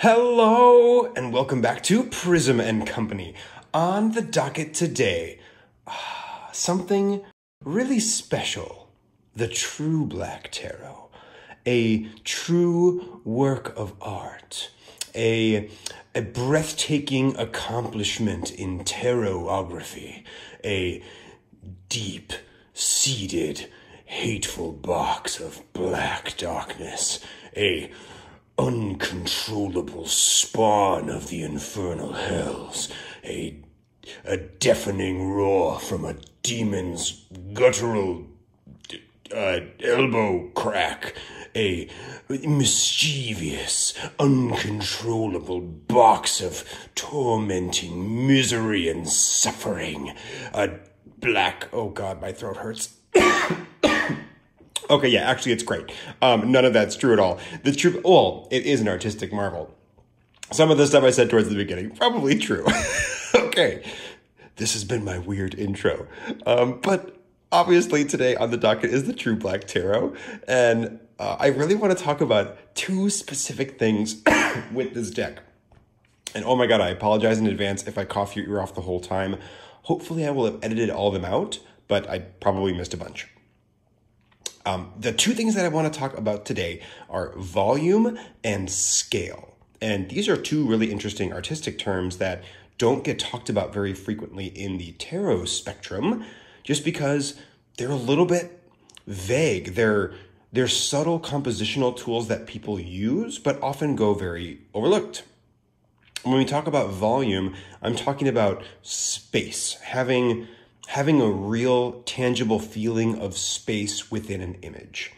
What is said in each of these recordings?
Hello, and welcome back to Prism and Company. On the docket today, something really special. The TrueBlack Tarot. A true work of art. A breathtaking accomplishment in tarotography. A deep-seated, hateful box of black darkness. A uncontrollable spawn of the infernal hells, a deafening roar from a demon's guttural elbow crack, a mischievous, uncontrollable box of tormenting misery and suffering, a black, oh god, my throat hurts. Okay, yeah, actually, it's great. None of that's true at all. The true, well, it is an artistic marvel. Some of the stuff I said towards the beginning, probably true. Okay, this has been my weird intro. But obviously today on the docket is the TrueBlack Tarot. And I really want to talk about two specific things with this deck. And oh my god, I apologize in advance if I cough your ear off the whole time. Hopefully I will have edited all of them out, but I probably missed a bunch. The two things that I want to talk about today are volume and scale. And these are two really interesting artistic terms that don't get talked about very frequently in the tarot spectrum, just because they're a little bit vague. They're subtle compositional tools that people use, but often go very overlooked. When we talk about volume, I'm talking about space, having a real tangible feeling of space within an image,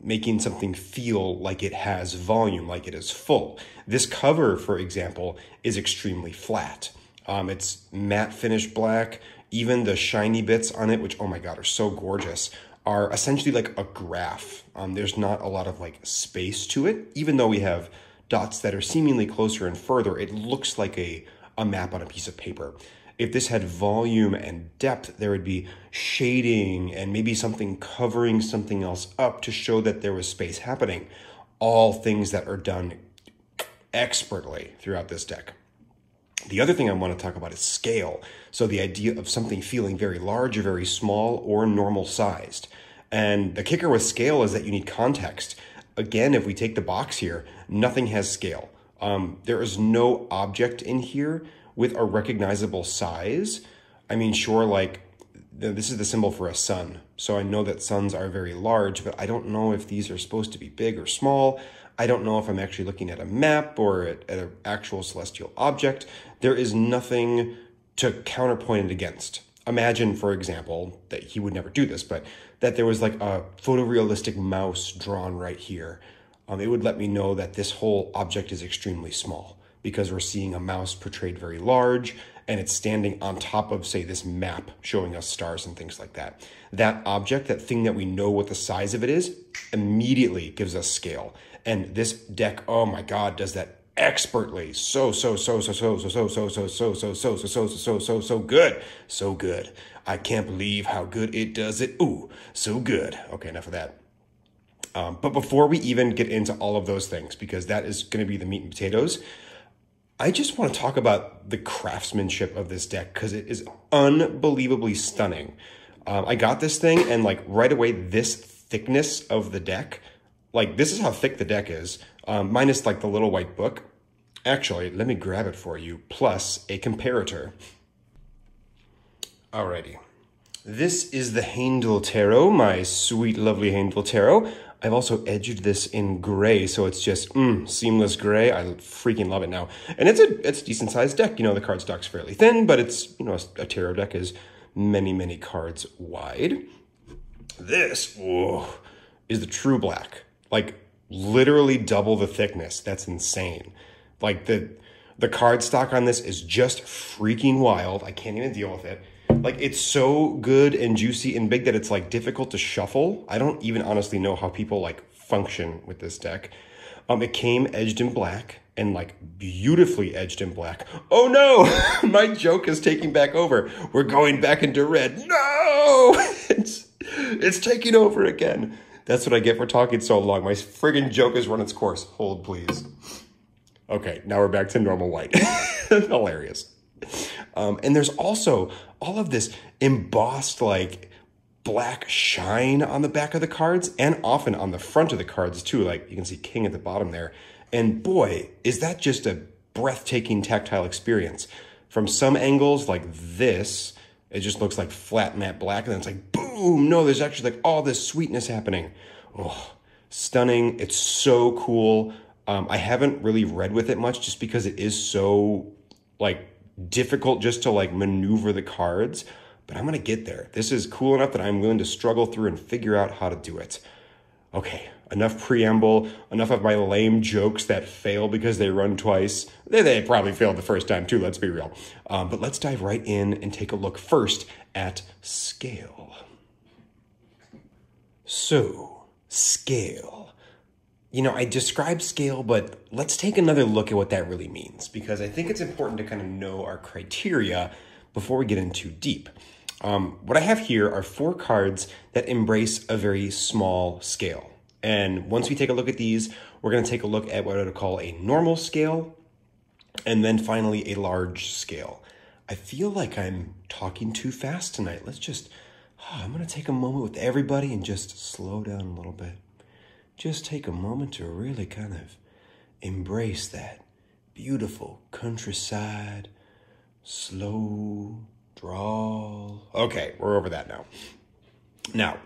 making something feel like it has volume, like it is full. This cover, for example, is extremely flat. It's matte finish black. Even the shiny bits on it, which, oh my god, are so gorgeous, are essentially like a graph. There's not a lot of like space to it. Even though we have dots that are seemingly closer and further, it looks like a map on a piece of paper. If this had volume and depth, there would be shading and maybe something covering something else up to show that there was space happening. All things that are done expertly throughout this deck. The other thing I want to talk about is scale. So the idea of something feeling very large or very small or normal sized. And the kicker with scale is that you need context. Again, if we take the box here, nothing has scale. There is no object in here with a recognizable size. I mean, sure, like, this is the symbol for a sun. So I know that suns are very large, but I don't know if these are supposed to be big or small. I don't know if I'm actually looking at a map or at an actual celestial object. There is nothing to counterpoint it against. Imagine, for example, that he would never do this, but that there was like a photorealistic mouse drawn right here. It would let me know that this whole object is extremely small, because we're seeing a mouse portrayed very large and it's standing on top of, say, this map showing us stars and things like that. That object, that thing that we know what the size of it is, immediately gives us scale. And this deck, oh my god, does that expertly. So good. So good. I can't believe how good it does it. Ooh, so good. Okay, enough of that. But before we even get into all of those things, because that is going to be the meat and potatoes, I just want to talk about the craftsmanship of this deck because it is unbelievably stunning. I got this thing and like right away, this thickness of the deck, like this is how thick the deck is, minus like the little white book. Actually, let me grab it for you, plus a comparator. Alrighty. This is the Handel Tarot, my sweet, lovely Handel Tarot. I've also edged this in gray, so it's just seamless gray. I freaking love it now. And it's a decent sized deck. You know, the card stock's fairly thin, but it's, you know, a tarot deck is many, many cards wide. This is the TrueBlack. Like literally double the thickness. That's insane. Like the card stock on this is just freaking wild. I can't even deal with it. Like, it's so good and juicy and big that it's, like, difficult to shuffle. I don't even honestly know how people, like, function with this deck. It came edged in black and, like, beautifully edged in black. Oh, no! My joke is taking back over. We're going back into red. No! It's taking over again. That's what I get for talking so long. My friggin' joke has run its course. Hold, please. Okay, now we're back to normal white. Hilarious. And there's also all of this embossed like black shine on the back of the cards and often on the front of the cards too. Like you can see king at the bottom there. And boy, is that just a breathtaking tactile experience. From some angles like this, it just looks like flat matte black. And then it's like, boom, no, there's actually like all this sweetness happening. Oh, stunning. It's so cool. I haven't really read with it much just because it is so like difficult just to like maneuver the cards, but I'm going to get there. This is cool enough that I'm willing to struggle through and figure out how to do it. Okay, enough preamble, enough of my lame jokes that fail because they run twice. They probably failed the first time too, let's be real. But let's dive right in and take a look first at scale. So, scale. You know, I described scale, but let's take another look at what that really means, because I think it's important to kind of know our criteria before we get in too deep. What I have here are 4 cards that embrace a very small scale. And once we take a look at these, we're going to take a look at what I would call a normal scale, and then finally a large scale. I feel like I'm talking too fast tonight. I'm going to take a moment with everybody and just slow down a little bit. Just take a moment to really kind of embrace that beautiful countryside, slow drawl. Okay, we're over that now. Now,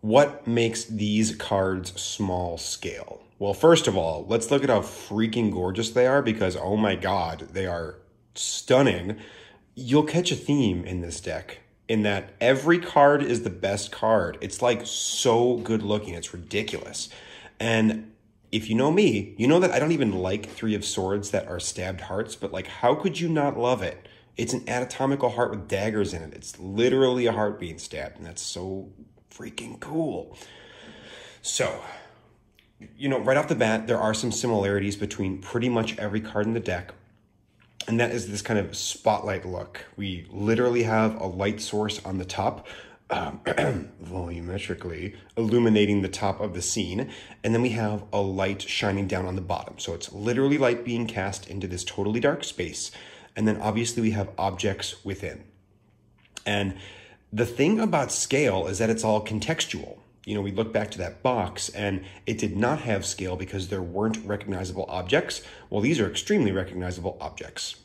what makes these cards small scale? Well, first of all, let's look at how freaking gorgeous they are, because oh my God, they are stunning. You'll catch a theme in this deck in that every card is the best card. It's like so good looking, it's ridiculous. And if you know me, you know that I don't even like 3 of Swords that are stabbed hearts, but like, how could you not love it? It's an anatomical heart with daggers in it. It's literally a heart being stabbed, and that's so freaking cool. So, you know, right off the bat, there are some similarities between pretty much every card in the deck, and that is this kind of spotlight look. We literally have a light source on the top, volumetrically illuminating the top of the scene, and then we have a light shining down on the bottom. So it's literally light being cast into this totally dark space, and then obviously we have objects within. And the thing about scale is that it's all contextual. You know, we look back to that box and it did not have scale because there weren't recognizable objects. Well, these are extremely recognizable objects.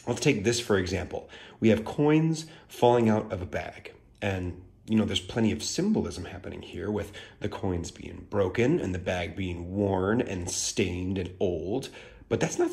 Let's take this for example. We have coins falling out of a bag. And, you know, there's plenty of symbolism happening here with the coins being broken and the bag being worn and stained and old. But that's not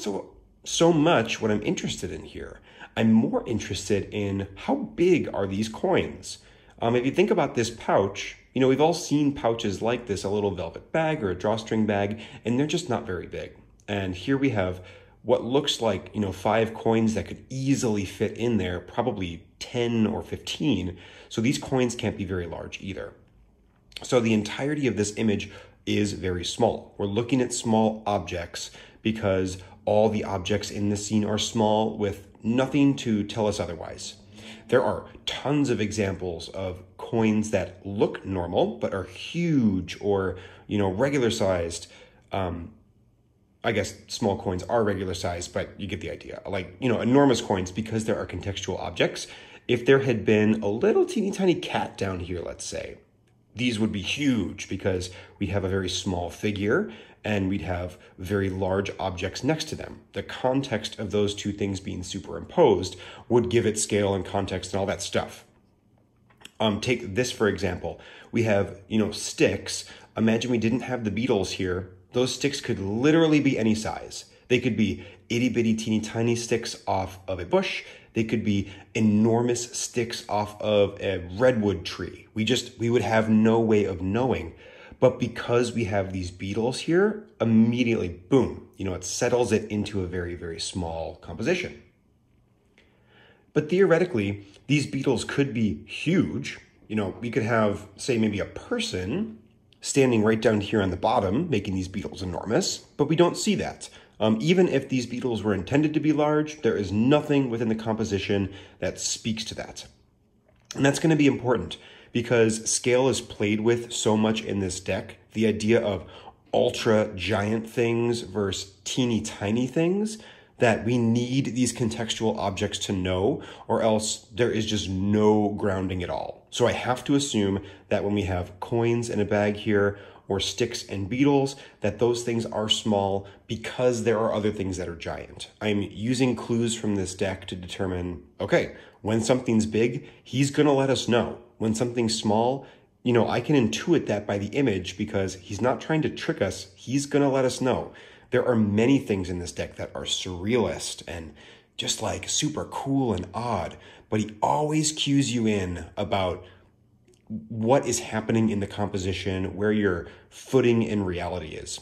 so much what I'm interested in here. I'm more interested in how big are these coins? If you think about this pouch, you know, we've all seen pouches like this, a little velvet bag or a drawstring bag, and they're just not very big. And here we have what looks like, you know, 5 coins that could easily fit in there, probably 10 or 15. So these coins can't be very large either. So the entirety of this image is very small. We're looking at small objects because all the objects in the scene are small with nothing to tell us otherwise. There are tons of examples of coins that look normal but are huge or, you know, regular sized. I guess small coins are regular sized, but you get the idea. Like, you know, enormous coins, because there are contextual objects. If there had been a little teeny tiny cat down here, let's say, these would be huge because we have a very small figure and we'd have very large objects next to them. The context of those two things being superimposed would give it scale and context and all that stuff. Take this, for example. We have, you know, sticks. Imagine we didn't have the Beatles here. Those sticks could literally be any size. They could be itty bitty teeny tiny sticks off of a bush. They could be enormous sticks off of a redwood tree. We would have no way of knowing. But because we have these beetles here, immediately, boom, you know, it settles it into a very, very small composition. But theoretically, these beetles could be huge. You know, we could have, say, maybe a person standing right down here on the bottom, making these beetles enormous, but we don't see that. Even if these beetles were intended to be large, there is nothing within the composition that speaks to that. And that's going to be important because scale is played with so much in this deck. The idea of ultra giant things versus teeny tiny things, that we need these contextual objects to know, or else there is just no grounding at all. So I have to assume that when we have coins in a bag here, or sticks and beetles, that those things are small because there are other things that are giant. I'm using clues from this deck to determine, okay, when something's big, he's gonna let us know. When something's small, you know, I can intuit that by the image because he's not trying to trick us. He's gonna let us know. There are many things in this deck that are surrealist and just like super cool and odd, but he always cues you in about what is happening in the composition, where your footing in reality is.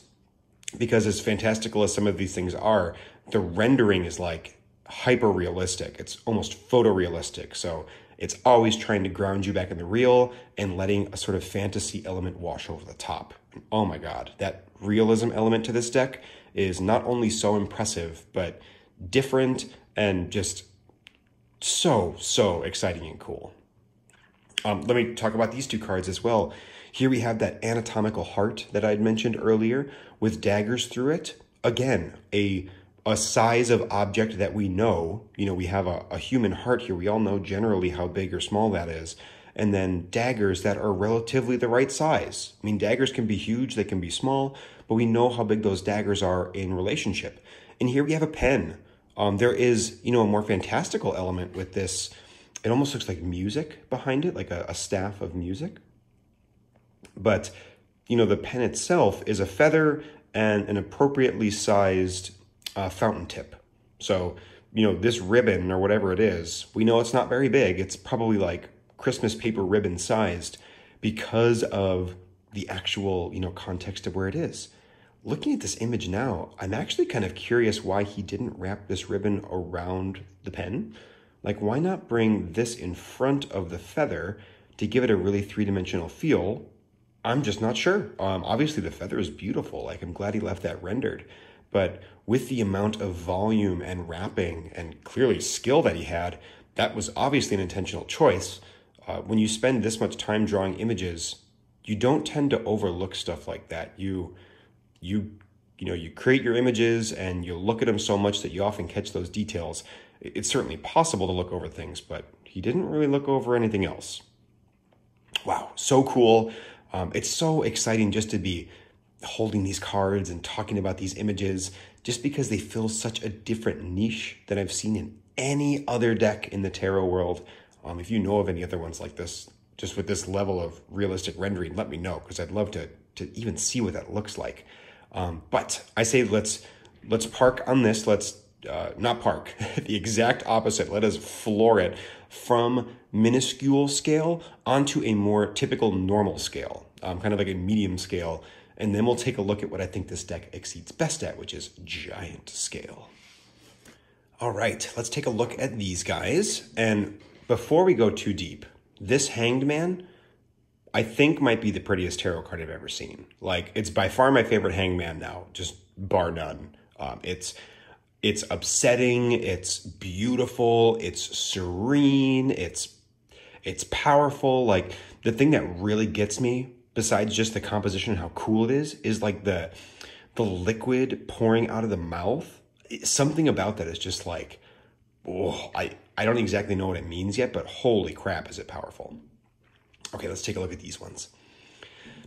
Because as fantastical as some of these things are, the rendering is like hyper realistic. It's almost photorealistic. So it's always trying to ground you back in the real and letting a sort of fantasy element wash over the top. And oh my God, that realism element to this deck is not only so impressive, but different and just so exciting and cool. Let me talk about these two cards as well. Here we have that Anatomical Heart that I'd mentioned earlier with daggers through it. Again, a size of object that we know. You know, we have a human heart here. We all know generally how big or small that is. And then daggers that are relatively the right size. I mean, daggers can be huge, they can be small, but we know how big those daggers are in relationship. And here we have a pen. There is, you know, a more fantastical element with this. It almost looks like music behind it, like a staff of music. But, you know, the pen itself is a feather and an appropriately sized fountain tip. So, you know, this ribbon or whatever it is, we know it's not very big. It's probably like Christmas paper ribbon sized because of the actual, you know, context of where it is. Looking at this image now, I'm actually kind of curious why he didn't wrap this ribbon around the pen. Like, why not bring this in front of the feather to give it a really three-dimensional feel? I'm just not sure. Obviously, the feather is beautiful. Like, I'm glad he left that rendered. But with the amount of volume and wrapping and clearly skill that he had, that was obviously an intentional choice. When you spend this much time drawing images, you don't tend to overlook stuff like that. You create your images and you look at them so much that you often catch those details. It's certainly possible to look over things, but he didn't really look over anything else. Wow, so cool. It's so exciting just to be holding these cards and talking about these images, just because they fill such a different niche than I've seen in any other deck in the tarot world. If you know of any other ones like this, just with this level of realistic rendering, let me know, because I'd love to even see what that looks like. But I say let's park on this. Let's not park, the exact opposite. Let us floor it from minuscule scale onto a more typical normal scale, kind of like a medium scale. And then we'll take a look at what I think this deck exceeds best at, which is giant scale. All right, let's take a look at these guys. And before we go too deep, this Hanged Man, I think might be the prettiest tarot card I've ever seen. Like, it's by far my favorite Hanged Man now, just bar none. It's upsetting, it's beautiful, it's serene, it's powerful. Like, the thing that really gets me, besides just the composition and how cool it is like the liquid pouring out of the mouth. Something about that is just like, oh, I don't exactly know what it means yet, but holy crap, is it powerful. Okay, let's take a look at these ones.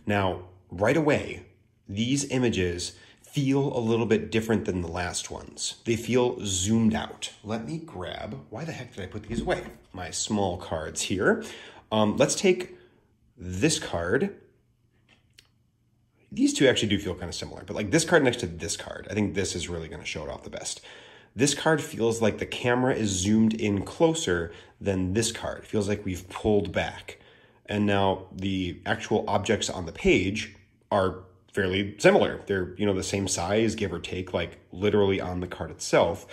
Now, right away, these images feel a little bit different than the last ones. They feel zoomed out. Let me grab, why the heck did I put these away? My small cards here. Let's take this card. These two actually do feel kind of similar, but like this card next to this card, I think this is really going to show it off the best. This card feels like the camera is zoomed in closer than this card. It feels like we've pulled back. And now the actual objects on the page are fairly similar. They're, you know, the same size, give or take, like literally on the card itself.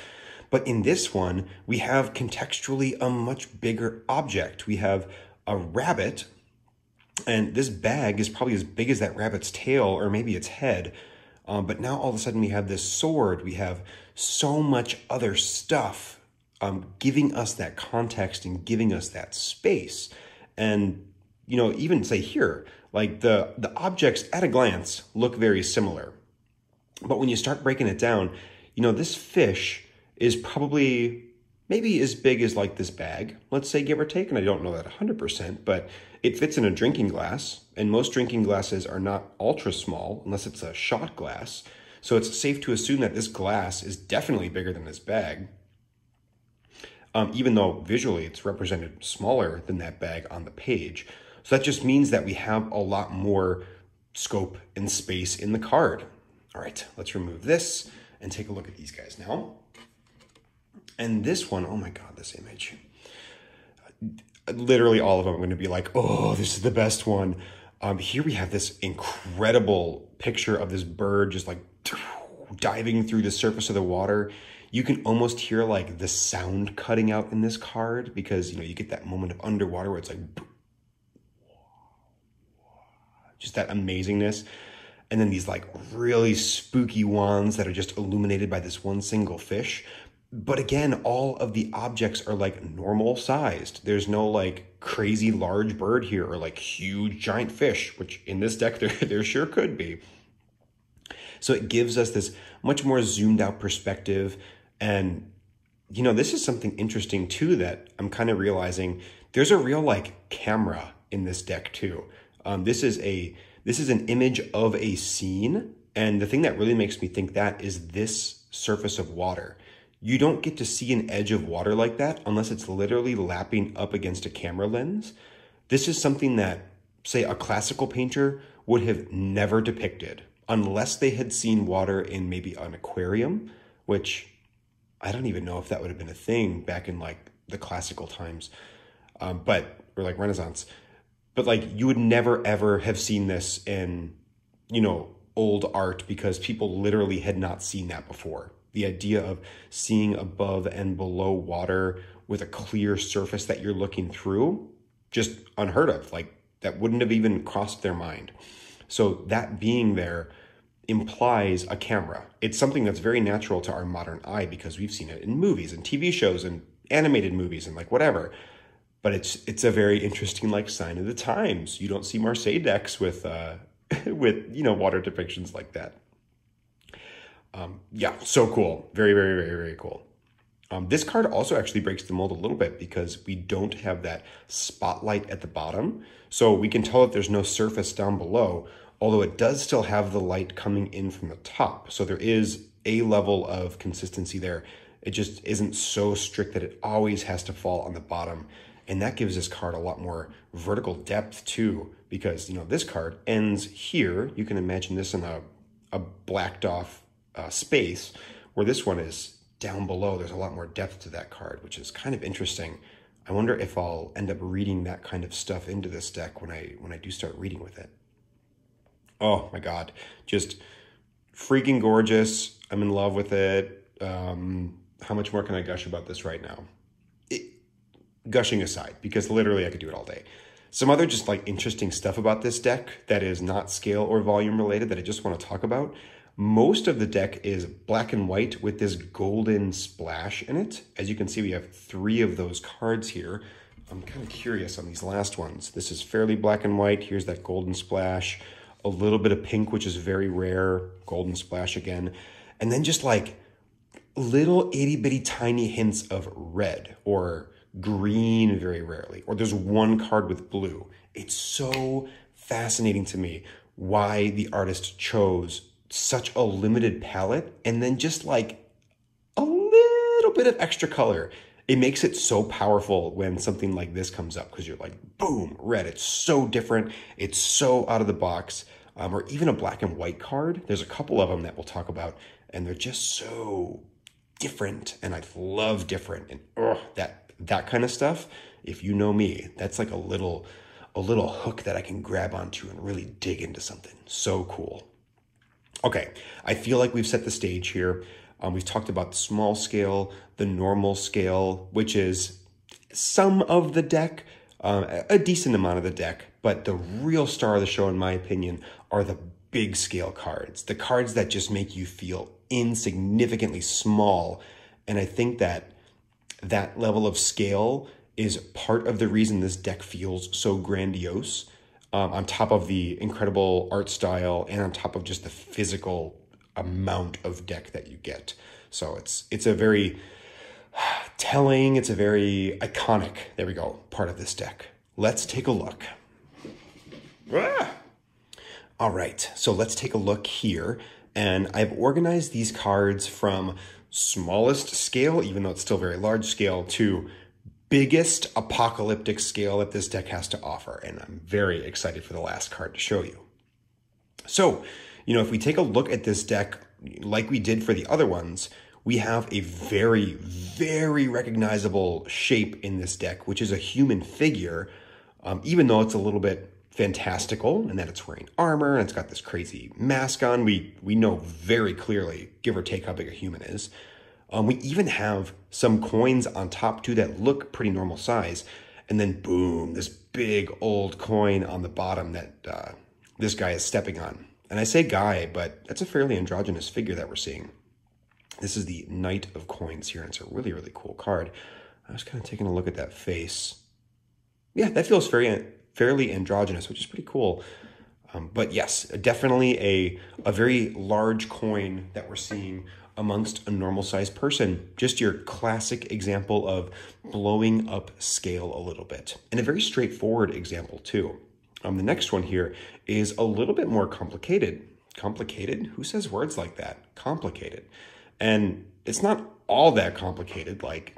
But in this one, we have contextually a much bigger object. We have a rabbit, and this bag is probably as big as that rabbit's tail or maybe its head. But now all of a sudden we have this sword. We have so much other stuff giving us that context and giving us that space. And, you know, even say here, Like the objects at a glance look very similar. But when you start breaking it down, you know, this fish is probably maybe as big as like this bag, let's say, give or take. And I don't know that 100%, but it fits in a drinking glass. And most drinking glasses are not ultra small unless it's a shot glass. So it's safe to assume that this glass is definitely bigger than this bag. Even though visually it's represented smaller than that bag on the page. So that just means that we have a lot more scope and space in the card. All right, let's remove this and take a look at these guys now. And this one, oh my God, this image. Literally all of them are going to be like, oh, this is the best one. Here we have this incredible picture of this bird just like diving through the surface of the water. You can almost hear like the sound cutting out in this card because, you know, you get that moment of underwater where it's like, just that amazingness. And then these like really spooky wands that are just illuminated by this one single fish. But again, all of the objects are like normal sized. There's no like crazy large bird here or like huge giant fish, which in this deck there sure could be. So it gives us this much more zoomed out perspective. And, you know, this is something interesting too that I'm kind of realizing there's a real like camera in this deck too. This is an image of a scene. And the thing that really makes me think that is this surface of water. You don't get to see an edge of water like that unless it's literally lapping up against a camera lens. This is something that, say, a classical painter would have never depicted unless they had seen water in maybe an aquarium, which I don't even know if that would have been a thing back in like the classical times, or like Renaissance. But like you would never ever have seen this in, you know, old art because people literally had not seen that before. The idea of seeing above and below water with a clear surface that you're looking through, just unheard of. Like that wouldn't have even crossed their mind. So that being there implies a camera. It's something that's very natural to our modern eye because we've seen it in movies and TV shows and animated movies and like whatever. But it's a very interesting like sign of the times. You don't see Marseille decks with you know, water depictions like that. Yeah, so cool. Very, very, very, very cool. This card also actually breaks the mold a little bit because we don't have that spotlight at the bottom. So we can tell that there's no surface down below, although it does still have the light coming in from the top. So there is a level of consistency there. It just isn't so strict that it always has to fall on the bottom. And that gives this card a lot more vertical depth too, because, you know, this card ends here. You can imagine this in a blacked off space, where this one is down below. There's a lot more depth to that card, which is kind of interesting. I wonder if I'll end up reading that kind of stuff into this deck when I do start reading with it. Oh my God, just freaking gorgeous. I'm in love with it. How much more can I gush about this right now? Gushing aside, because literally I could do it all day. Some other just like interesting stuff about this deck that is not scale or volume related that I just want to talk about. Most of the deck is black and white with this golden splash in it. As you can see, we have 3 of those cards here. I'm kind of curious on these last ones. This is fairly black and white. Here's that golden splash. A little bit of pink, which is very rare. Golden splash again. And then just like little itty bitty tiny hints of red or green very rarely. Or there's one card with blue. It's so fascinating to me why the artist chose such a limited palette and then just like a little bit of extra color. It makes it so powerful when something like this comes up because you're like, boom, red. It's so different. It's so out of the box. Or even a black and white card. There's a couple of them that we'll talk about and they're just so different. And I love different. And that kind of stuff, if you know me, that's like a little hook that I can grab onto and really dig into something. So cool. Okay, I feel like we've set the stage here. We've talked about the small scale, the normal scale, which is some of the deck, a decent amount of the deck, but the real star of the show, in my opinion, are the big scale cards, the cards that just make you feel insignificantly small. And I think that level of scale is part of the reason this deck feels so grandiose. on top of the incredible art style and on top of just the physical amount of deck that you get. So it's a very telling, it's a very iconic, there we go, part of this deck. Let's take a look. All right, so let's take a look here. And I've organized these cards from smallest scale, even though it's still very large scale, to biggest apocalyptic scale that this deck has to offer. And I'm very excited for the last card to show you. So, if we take a look at this deck, like we did for the other ones, we have a very, very recognizable shape in this deck, which is a human figure, even though it's a little bit fantastical and that it's wearing armor and it's got this crazy mask on. We know very clearly, give or take, how big a human is. We even have some coins on top too that look pretty normal size. And then boom, this big old coin on the bottom that this guy is stepping on. And I say guy, but that's a fairly androgynous figure that we're seeing. This is the Knight of Coins here, and it's a really, really cool card. I was kind of taking a look at that face. Yeah, that feels fairly androgynous, which is pretty cool. But yes, definitely a very large coin that we're seeing amongst a normal sized person. Just your classic example of blowing up scale a little bit. And a very straightforward example too. The next one here is a little bit more complicated. Complicated? Who says words like that? Complicated. And it's not all that complicated. Like,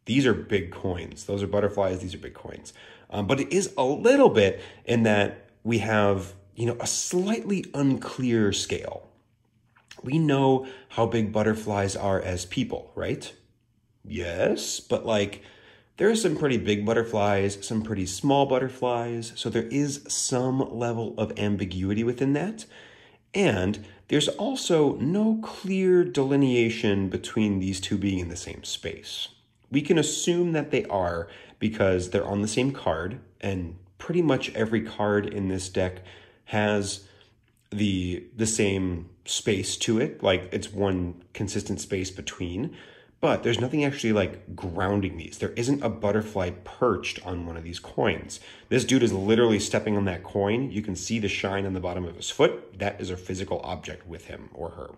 these are big coins. Those are butterflies. These are big coins. But it is a little bit in that we have, a slightly unclear scale. We know how big butterflies are as people, right? Yes, but there are some pretty big butterflies, some pretty small butterflies. So there is some level of ambiguity within that. And there's also no clear delineation between these two being in the same space. We can assume that they are because they're on the same card, and pretty much every card in this deck has the same space to it. Like, it's one consistent space between, but there's nothing actually grounding these. There isn't a butterfly perched on one of these coins. This dude is literally stepping on that coin. You can see the shine on the bottom of his foot. That is a physical object with him or her.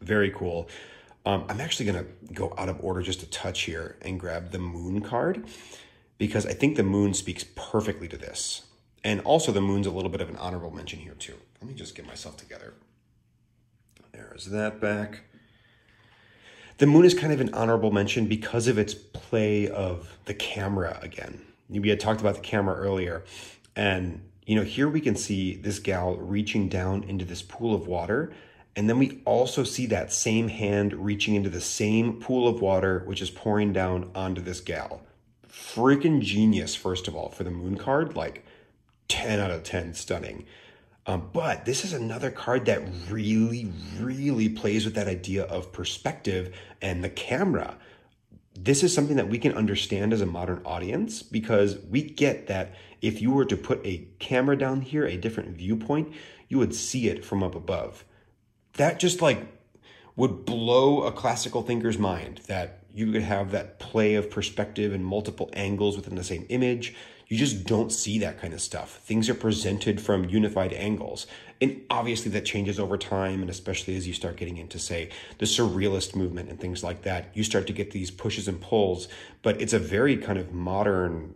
Very cool. I'm actually going to go out of order just a touch here and grab the moon card, because I think the moon speaks perfectly to this. And also the moon's a little bit of an honorable mention here too. Let me just get myself together. There's that back. The moon is kind of an honorable mention because of its play of the camera again. We had talked about the camera earlier. And, here we can see this gal reaching down into this pool of water. And then we also see that same hand reaching into the same pool of water, which is pouring down onto this gal. Freaking genius, first of all, for the moon card. 10 out of 10, stunning. But this is another card that really, really plays with that idea of perspective and the camera. This is something that we can understand as a modern audience, because we get that if you were to put a camera down here, a different viewpoint, you would see it from up above. That just would blow a classical thinker's mind, that you could have that play of perspective and multiple angles within the same image. You just don't see that kind of stuff. Things are presented from unified angles. And obviously that changes over time, and especially as you start getting into, say, the surrealist movement and things like that, you start to get these pushes and pulls. But it's a very kind of modern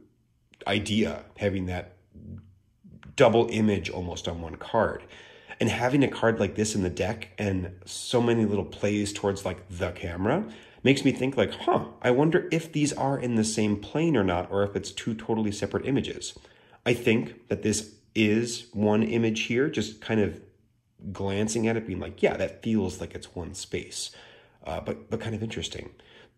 idea, having that double image almost on one card. And having a card like this in the deck and so many little plays towards the camera makes me think I wonder if these are in the same plane or not, or if it's two totally separate images. I think that this is one image here, just kind of glancing at it, being yeah, that feels like it's one space, but kind of interesting.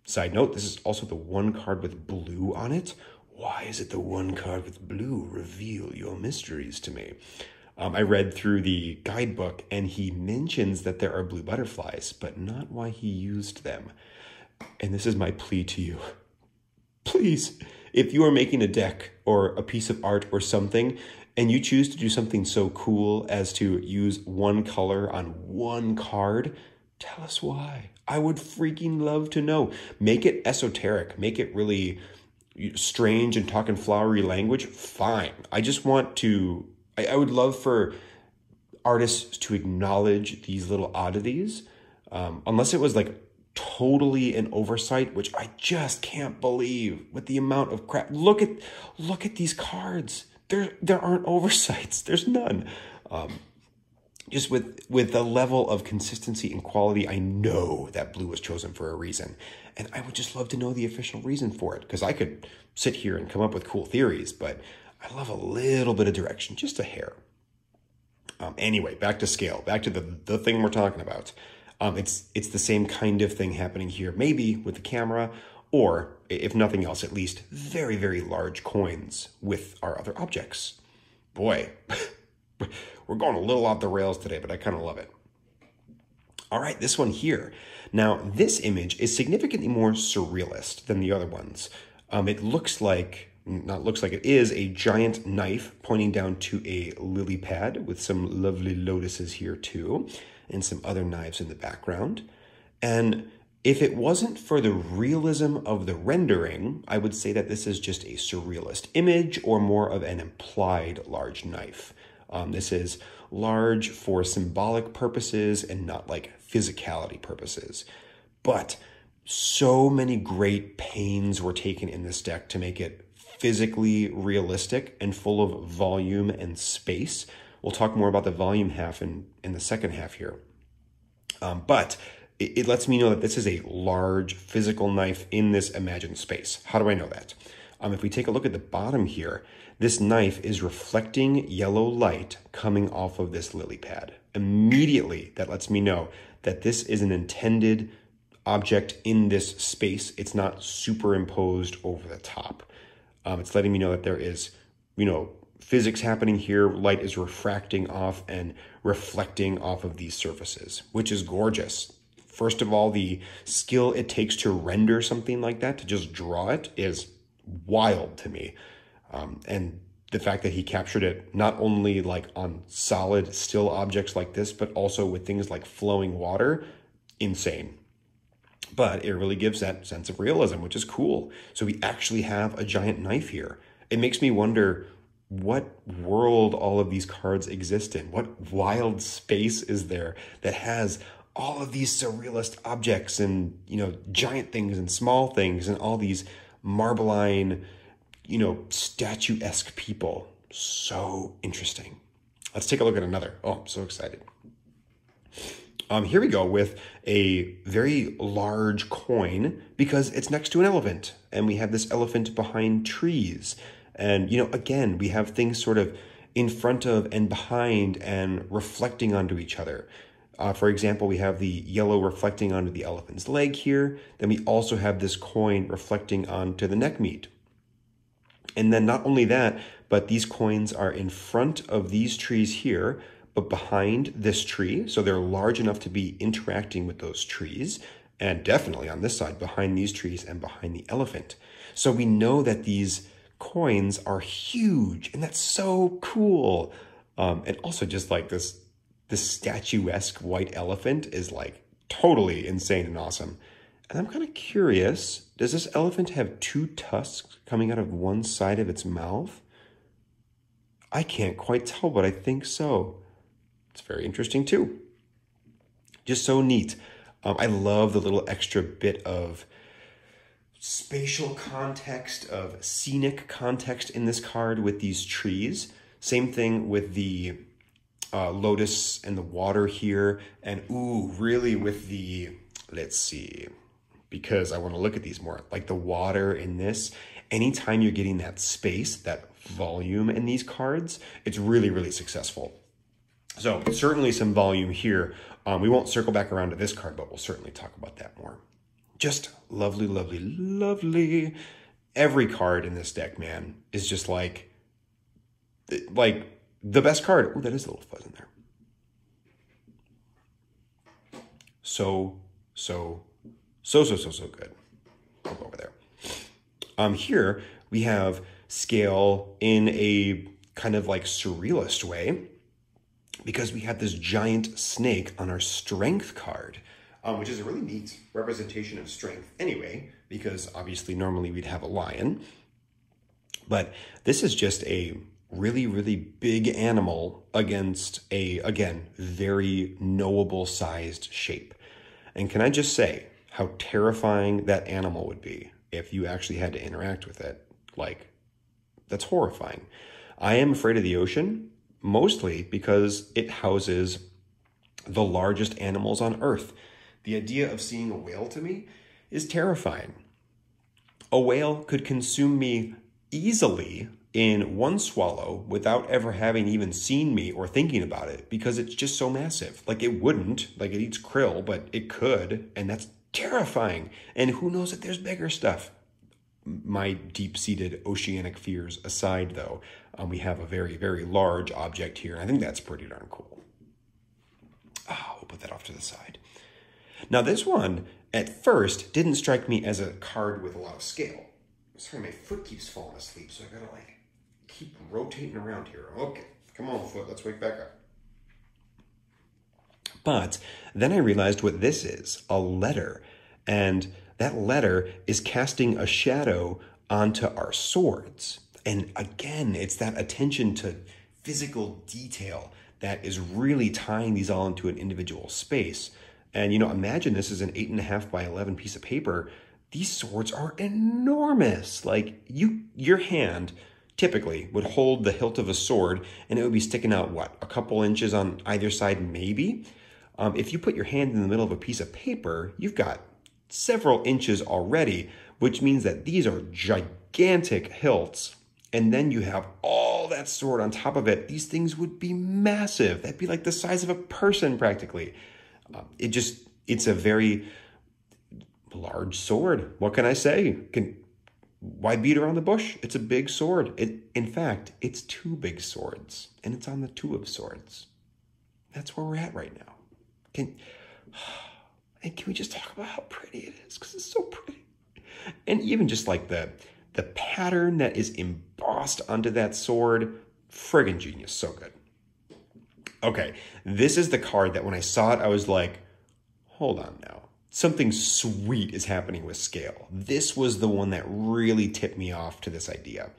Side note, this is also the one card with blue on it. Why is it the one card with blue? Reveal your mysteries to me. I read through the guidebook, and he mentions that there are blue butterflies, but not why he used them. And this is my plea to you. Please, if you are making a deck or a piece of art or something, and you choose to do something so cool as to use one color on one card, tell us why. I would freaking love to know. Make it esoteric. Make it really strange and talking flowery language, fine. I just want to, I would love for artists to acknowledge these little oddities, unless it was like totally an oversight, which I just can't believe with the amount of crap. Look at these cards. There aren't oversights. There's none. Just with the level of consistency and quality, I know that blue was chosen for a reason. And I would just love to know the official reason for it, because I could sit here and come up with cool theories, but I love a little bit of direction, just a hair. Anyway, back to scale, back to the thing we're talking about. It's the same kind of thing happening here, maybe with the camera, or if nothing else, at least very, very large coins with our other objects. Boy, we're going a little off the rails today, but I kind of love it. All right, this one here. Now, this image is significantly more surrealist than the other ones. It looks like, not looks like, it is a giant knife pointing down to a lily pad with some lovely lotuses here too, and some other knives in the background. And if it wasn't for the realism of the rendering, I would say that this is just a surrealist image or more of an implied large knife. This is large for symbolic purposes and not like physicality purposes. But so many great pains were taken in this deck to make it physically realistic and full of volume and space. We'll talk more about the volume half in the second half here. But it lets me know that this is a large physical knife in this imagined space. How do I know that? If we take a look at the bottom here, this knife is reflecting yellow light coming off of this lily pad. Immediately, that lets me know that this is an intended object in this space. It's not superimposed over the top. It's letting me know that there is, physics happening here. Light is refracting off and reflecting off of these surfaces, which is gorgeous. First of all, the skill it takes to render something like that, to just draw it, is wild to me. And the fact that he captured it not only like on solid still objects like this, but also with things like flowing water, insane. But it really gives that sense of realism, which is cool. So we actually have a giant knife here. It makes me wonder what world all of these cards exist in. What wild space is there that has all of these surrealist objects and, giant things and small things and all these Marbleline, statuesque people. So interesting. Let's take a look at another. Oh, I'm so excited. Here we go with a very large coin because it's next to an elephant, and we have this elephant behind trees. And, again, we have things sort of in front of and behind and reflecting onto each other. For example, we have the yellow reflecting onto the elephant's leg here. Then we also have this coin reflecting onto the neck meat. And then not only that, but these coins are in front of these trees here, but behind this tree. So they're large enough to be interacting with those trees. And definitely on this side, behind these trees and behind the elephant. So we know that these coins are huge, and that's so cool. And also just like this statuesque white elephant is like totally insane and awesome. And I'm kind of curious, does this elephant have two tusks coming out of one side of its mouth? I can't quite tell, but I think so. It's very interesting too. Just so neat. I love the little extra bit of spatial context, of scenic context in this card with these trees. Same thing with the lotus and the water here. And ooh, really with the, let's see, because I want to look at these more, like the water in this. Anytime you're getting that space, that volume in these cards, it's really, really successful. So certainly some volume here. We won't circle back around to this card, but we'll certainly talk about that more. Just lovely, lovely, lovely. Every card in this deck, man, is just like the best card. Oh, that is a little fuzz in there. So good. I'll go over there. Here we have scale in a kind of like surrealist way, because we have this giant snake on our strength card, which is a really neat representation of strength anyway, because obviously normally we'd have a lion. But this is just a really, really big animal against a, again, very knowable sized shape. And can I just say how terrifying that animal would be if you actually had to interact with it? Like, that's horrifying. I am afraid of the ocean, mostly because it houses the largest animals on Earth. The idea of seeing a whale to me is terrifying. A whale could consume me easily in one swallow without ever having even seen me or thinking about it, because it's just so massive. Like, it wouldn't, like it eats krill, but it could, and that's terrifying. And who knows if there's bigger stuff. My deep-seated oceanic fears aside, though, we have a very, very large object here. And I think that's pretty darn cool. We'll put that off to the side. Now, this one, at first, didn't strike me as a card with a lot of scale. Sorry, my foot keeps falling asleep, so I gotta, like, keep rotating around here. Okay, come on, foot, let's wake back up. But then I realized what this is, a letter. And that letter is casting a shadow onto our swords. And again, it's that attention to physical detail that is really tying these all into an individual space. And, you know, imagine this is an 8.5 by 11 piece of paper. These swords are enormous. Like, your hand typically would hold the hilt of a sword and it would be sticking out, what, a couple inches on either side, maybe? If you put your hand in the middle of a piece of paper, you've got several inches already, which means that these are gigantic hilts. And then you have all that sword on top of it. These things would be massive. That'd be like the size of a person practically. It's a very large sword. What can I say? Why beat around the bush? It's a big sword. In fact, it's two big swords, and it's on the two of swords. That's where we're at right now. Can we just talk about how pretty it is? Because it's so pretty. And even just like the pattern that is embossed onto that sword, friggin' genius, so good. Okay, this is the card that when I saw it, I was like, hold on now. Something sweet is happening with scale. This was the one that really tipped me off to this idea.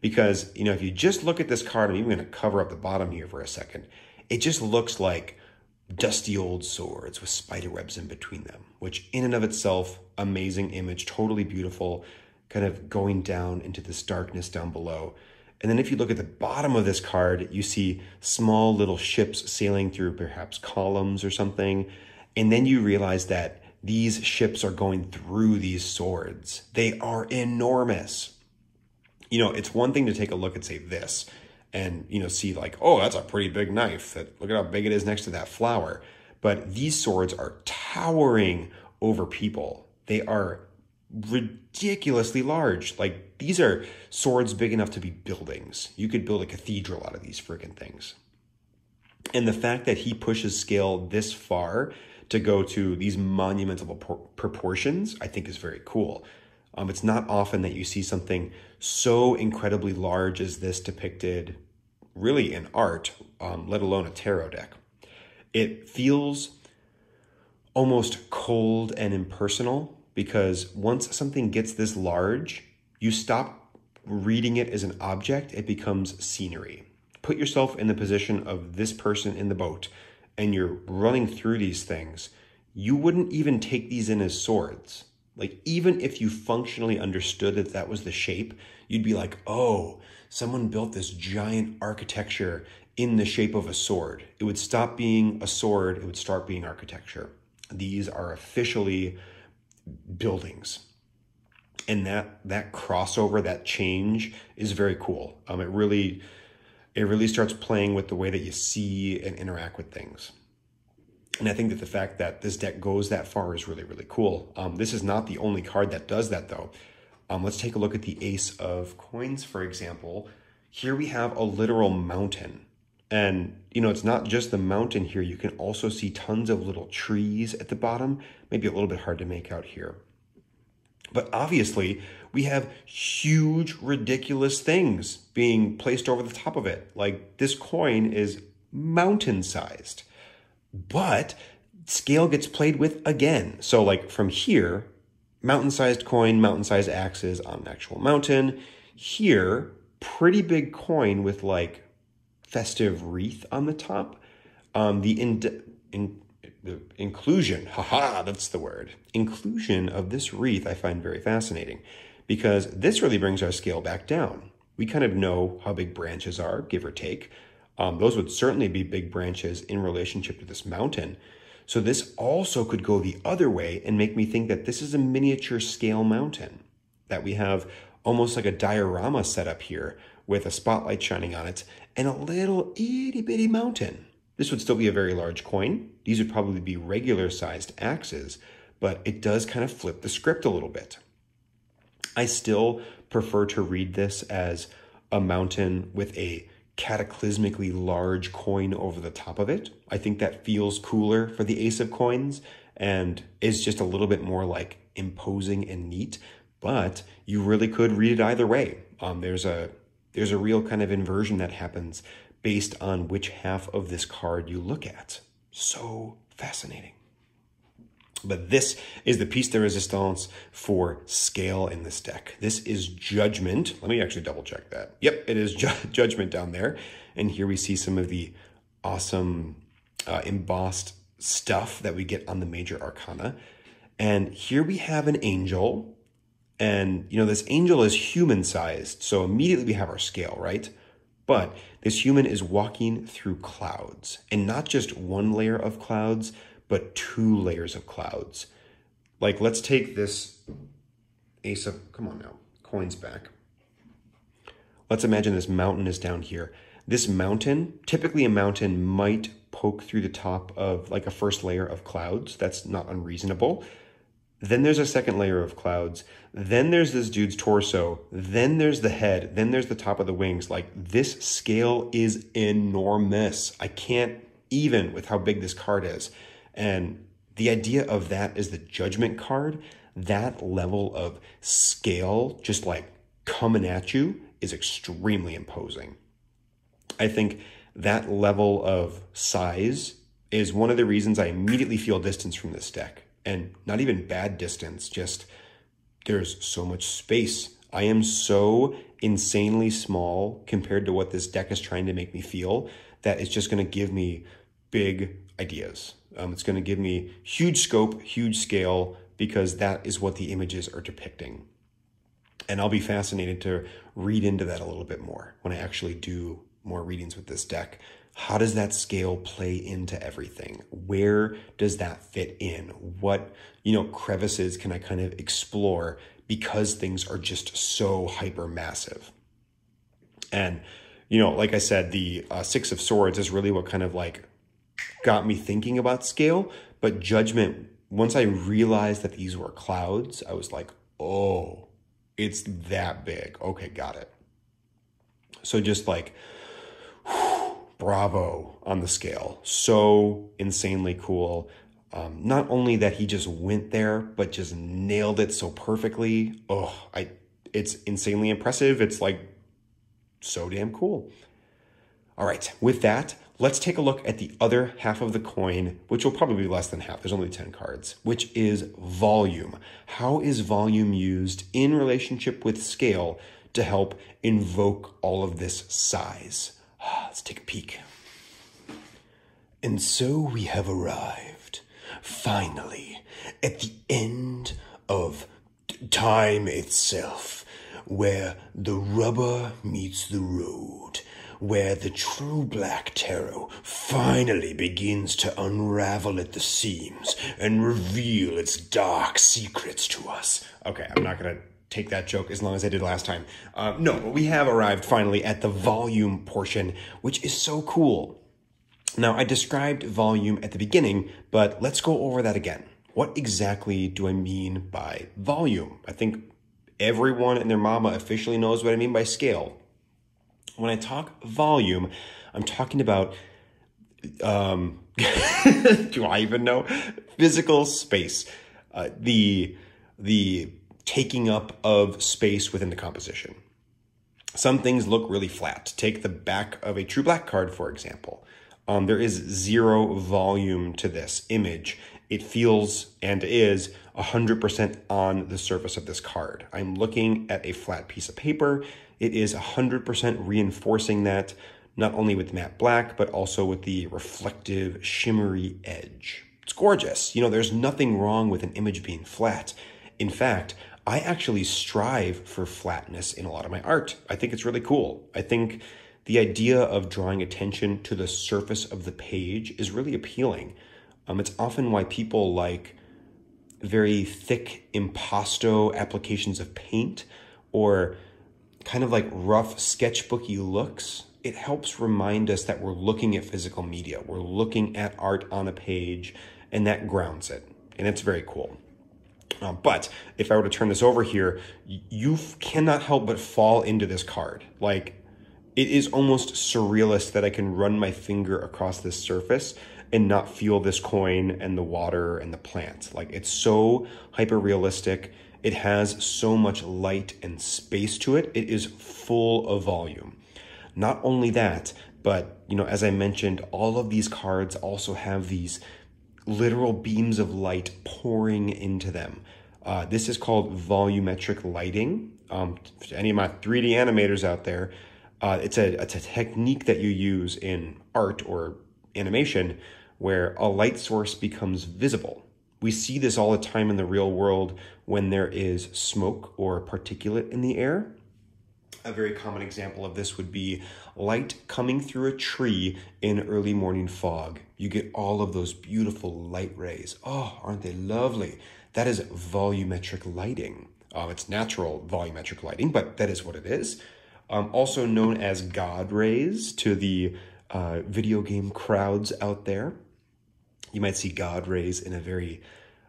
Because, you know, if you just look at this card, I'm even going to cover up the bottom here for a second. It just looks like dusty old swords with spider webs in between them, which in and of itself, amazing image, totally beautiful, kind of going down into this darkness down below. And then if you look at the bottom of this card, you see small little ships sailing through perhaps columns or something. And then you realize that these ships are going through these swords. They are enormous. You know, it's one thing to take a look at, say, this, and, you know, see like, oh, that's a pretty big knife. Look at how big it is next to that flower. But these swords are towering over people. They are ridiculously large. Like, these are swords big enough to be buildings. You could build a cathedral out of these friggin' things. And the fact that he pushes scale this far to go to these monumental proportions, I think is very cool. It's not often that you see something so incredibly large as this depicted really in art, let alone a tarot deck. It feels almost cold and impersonal because once something gets this large, you stop reading it as an object, it becomes scenery. Put yourself in the position of this person in the boat and you're running through these things. You wouldn't even take these in as swords. Like, even if you functionally understood that that was the shape, you'd be like, oh, someone built this giant architecture in the shape of a sword. It would stop being a sword. It would start being architecture. These are officially buildings. And that crossover, that change is very cool. It really starts playing with the way that you see and interact with things. And I think that the fact that this deck goes that far is really, really cool. This is not the only card that does that, though. Let's take a look at the Ace of Coins, for example. Here we have a literal mountain. And, you know, it's not just the mountain here. You can also see tons of little trees at the bottom. Maybe a little bit hard to make out here. But obviously, we have huge, ridiculous things being placed over the top of it. Like, this coin is mountain-sized. But scale gets played with again. So like from here, mountain-sized coin, mountain-sized axes on an actual mountain. Here, pretty big coin with like festive wreath on the top. The inclusion, haha, that's the word. Inclusion of this wreath I find very fascinating because this really brings our scale back down. We kind of know how big branches are, give or take. Those would certainly be big branches in relationship to this mountain. So this also could go the other way and make me think that this is a miniature scale mountain, that we have almost like a diorama set up here with a spotlight shining on it and a little itty bitty mountain. This would still be a very large coin. These would probably be regular sized axes, but it does kind of flip the script a little bit. I still prefer to read this as a mountain with a cataclysmically large coin over the top of it. I think that feels cooler for the Ace of Coins and is just a little bit more like imposing and neat, but you really could read it either way. There's a real kind of inversion that happens based on which half of this card you look at. So fascinating. But this is the piece de resistance for scale in this deck. This is Judgment. Let me actually double check that. Yep, it is Judgment down there. And here we see some of the awesome embossed stuff that we get on the major arcana. And here we have an angel. And, you know, this angel is human-sized. So immediately we have our scale, right? But this human is walking through clouds. And not just one layer of clouds, but 2 layers of clouds. Like, let's take this Ace of, come on now, coins back. Let's imagine this mountain is down here. This mountain, typically a mountain might poke through the top of like a first layer of clouds. That's not unreasonable. Then there's a second layer of clouds. Then there's this dude's torso. Then there's the head. Then there's the top of the wings. Like, this scale is enormous. I can't even with how big this card is. And the idea of that is the Judgment card. That level of scale just like coming at you is extremely imposing. I think that level of size is one of the reasons I immediately feel distance from this deck. And not even bad distance, just there's so much space. I am so insanely small compared to what this deck is trying to make me feel that it's just going to give me big ideas. It's going to give me huge scope, huge scale, because that is what the images are depicting. And I'll be fascinated to read into that a little bit more when I actually do more readings with this deck. How does that scale play into everything? Where does that fit in? What, you know, crevices can I kind of explore because things are just so hyper massive? And, you know, like I said, the Six of Swords is really what kind of like got me thinking about scale. But Judgment, once I realized that these were clouds, I was like, oh, it's that big. Okay, got it. So just like, bravo on the scale. So insanely cool. Not only that he just went there, but just nailed it so perfectly. Oh, it's insanely impressive. It's like so damn cool. All right, with that, let's take a look at the other half of the coin, which will probably be less than half. There's only 10 cards, which is volume. How is volume used in relationship with scale to help invoke all of this size? Let's take a peek. And so we have arrived, finally, at the end of time itself, where the rubber meets the road, where the TrueBlack Tarot finally begins to unravel at the seams and reveal its dark secrets to us. Okay, I'm not going to take that joke as long as I did last time. No, but we have arrived finally at the volume portion, which is so cool. Now, I described volume at the beginning, but let's go over that again. What exactly do I mean by volume? I think everyone and their mama officially knows what I mean by scale. When I talk volume, I'm talking about, do I even know? Physical space. The taking up of space within the composition. Some things look really flat. Take the back of a TrueBlack card, for example. There is zero volume to this image, it feels and is 100% on the surface of this card. I'm looking at a flat piece of paper. It is 100% reinforcing that, not only with matte black, but also with the reflective, shimmery edge. It's gorgeous. You know, there's nothing wrong with an image being flat. In fact, I actually strive for flatness in a lot of my art. I think it's really cool. I think the idea of drawing attention to the surface of the page is really appealing. It's often why people like very thick impasto applications of paint or kind of like rough sketchbooky looks. It helps remind us that we're looking at physical media. We're looking at art on a page, and that grounds it. And it's very cool. But if I were to turn this over here, you cannot help but fall into this card. Like, it is almost surrealist that I can run my finger across this surface and not feel this coin and the water and the plant. Like, it's so hyper realistic. It has so much light and space to it. It is full of volume. Not only that, but, you know, as I mentioned, all of these cards also have these literal beams of light pouring into them. This is called volumetric lighting. To any of my 3D animators out there, it's a technique that you use in art or animation where a light source becomes visible. We see this all the time in the real world when there is smoke or particulate in the air. A very common example of this would be light coming through a tree in early morning fog. You get all of those beautiful light rays. Oh, aren't they lovely? That is volumetric lighting. It's natural volumetric lighting, but that is what it is. Also known as God rays to the video game crowds out there. You might see God rays in a very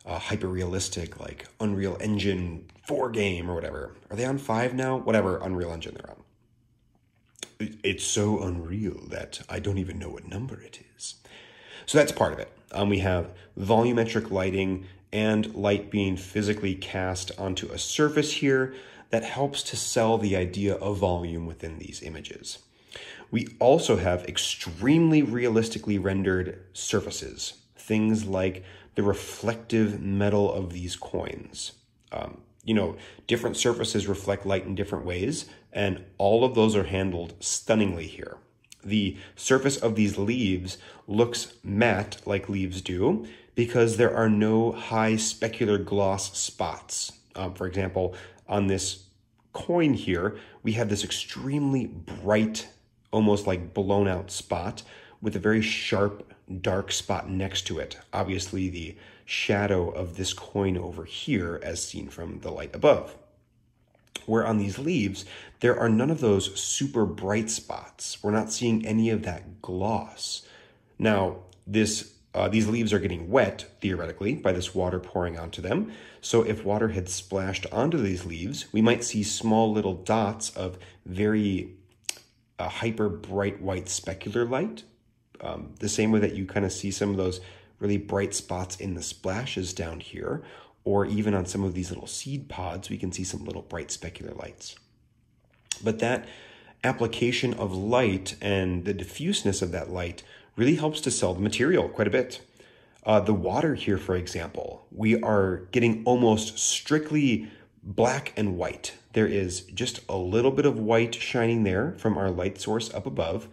hyper-realistic, like Unreal Engine 4 game or whatever. Are they on 5 now? Whatever Unreal Engine they're on. It's so unreal that I don't even know what number it is. So that's part of it. We have volumetric lighting and light being physically cast onto a surface here that helps to sell the idea of volume within these images. We also have extremely realistically rendered surfaces, things like the reflective metal of these coins. You know, different surfaces reflect light in different ways, and all of those are handled stunningly here. The surface of these leaves looks matte like leaves do because there are no high specular gloss spots. For example, on this coin here, we have this extremely bright, almost like blown out spot with a very sharp, dark spot next to it. Obviously, the shadow of this coin over here as seen from the light above. Where on these leaves, there are none of those super bright spots. We're not seeing any of that gloss. Now, these leaves are getting wet, theoretically, by this water pouring onto them. So if water had splashed onto these leaves, we might see small little dots of very hyper bright white specular light. The same way that you kind of see some of those really bright spots in the splashes down here, or even on some of these little seed pods, we can see some little bright specular lights. But that application of light and the diffuseness of that light really helps to sell the material quite a bit. The water here, for example, we are getting almost strictly black and white. There is just a little bit of white shining there from our light source up above,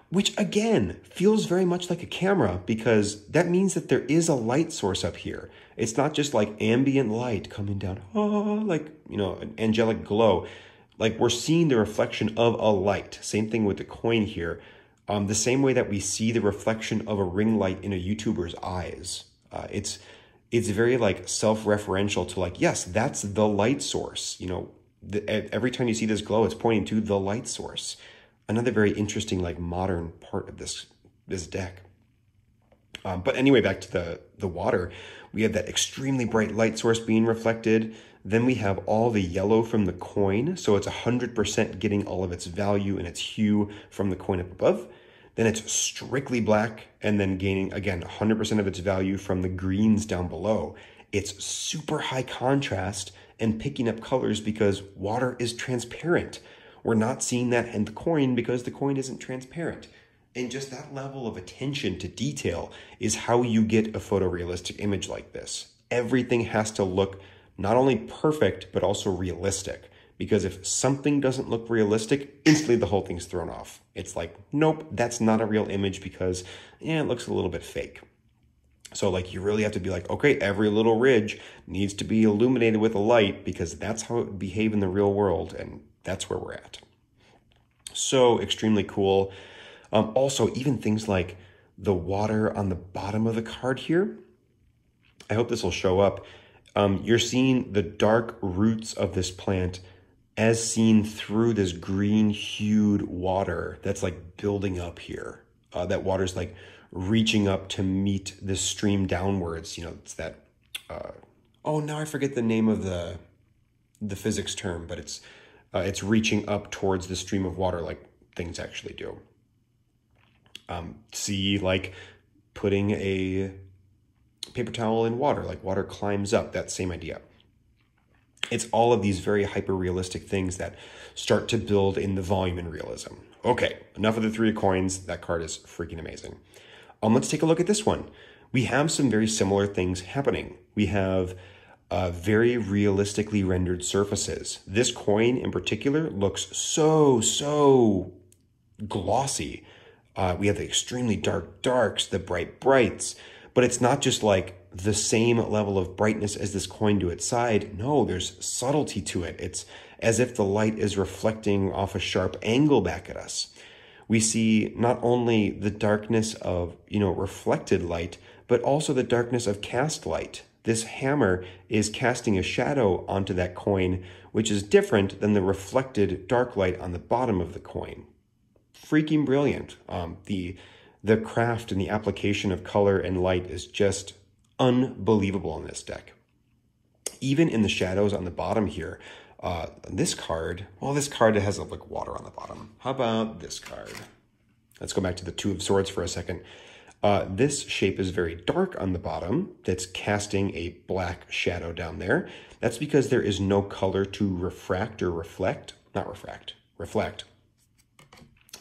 which again feels very much like a camera because that means that there is a light source up here. It's not just like ambient light coming down, like, you know, an angelic glow. Like we're seeing the reflection of a light. Same thing with the coin here. The same way that we see the reflection of a ring light in a YouTuber's eyes. It's very like self-referential to like, yes, that's the light source. You know, every time you see this glow, it's pointing to the light source. Another very interesting, like modern part of this deck. But anyway, back to the water, we have that extremely bright light source being reflected. Then we have all the yellow from the coin. So it's 100% getting all of its value and its hue from the coin up above. Then it's strictly black and then gaining, again, 100% of its value from the greens down below. It's super high contrast and picking up colors because water is transparent. We're not seeing that in the coin because the coin isn't transparent. And just that level of attention to detail is how you get a photorealistic image like this. Everything has to look not only perfect, but also realistic. Because if something doesn't look realistic, instantly the whole thing's thrown off. It's like, nope, that's not a real image because, yeah, it looks a little bit fake. So like you really have to be like, okay, every little ridge needs to be illuminated with a light because that's how it would behave in the real world. And that's where we're at. So extremely cool. Also, even things like the water on the bottom of the card here. I hope this will show up. You're seeing the dark roots of this plant as seen through this green hued water that's like building up here. That water's like reaching up to meet this stream downwards. You know, it's that, oh, now I forget the name of the physics term, but it's reaching up towards the stream of water like things actually do. See, like putting a paper towel in water, like water climbs up, that same idea. It's all of these very hyper-realistic things that start to build in the volume and realism. Okay, enough of the 3 of coins. That card is freaking amazing. Let's take a look at this one. We have some very similar things happening. We have very realistically rendered surfaces. This coin in particular looks so glossy. We have the extremely dark darks, the bright brights, but it's not just like the same level of brightness as this coin to its side. No, there's subtlety to it. It's as if the light is reflecting off a sharp angle back at us. We see not only the darkness of, reflected light, but also the darkness of cast light. This hammer is casting a shadow onto that coin, which is different than the reflected dark light on the bottom of the coin. Freaking brilliant. The craft and the application of color and light is just unbelievable in this deck. Even in the shadows on the bottom here, this card has like water on the bottom. How about this card? Let's go back to the 2 of Swords for a second. This shape is very dark on the bottom. That's casting a black shadow down there. That's because there is no color to refract or reflect. Not refract, reflect.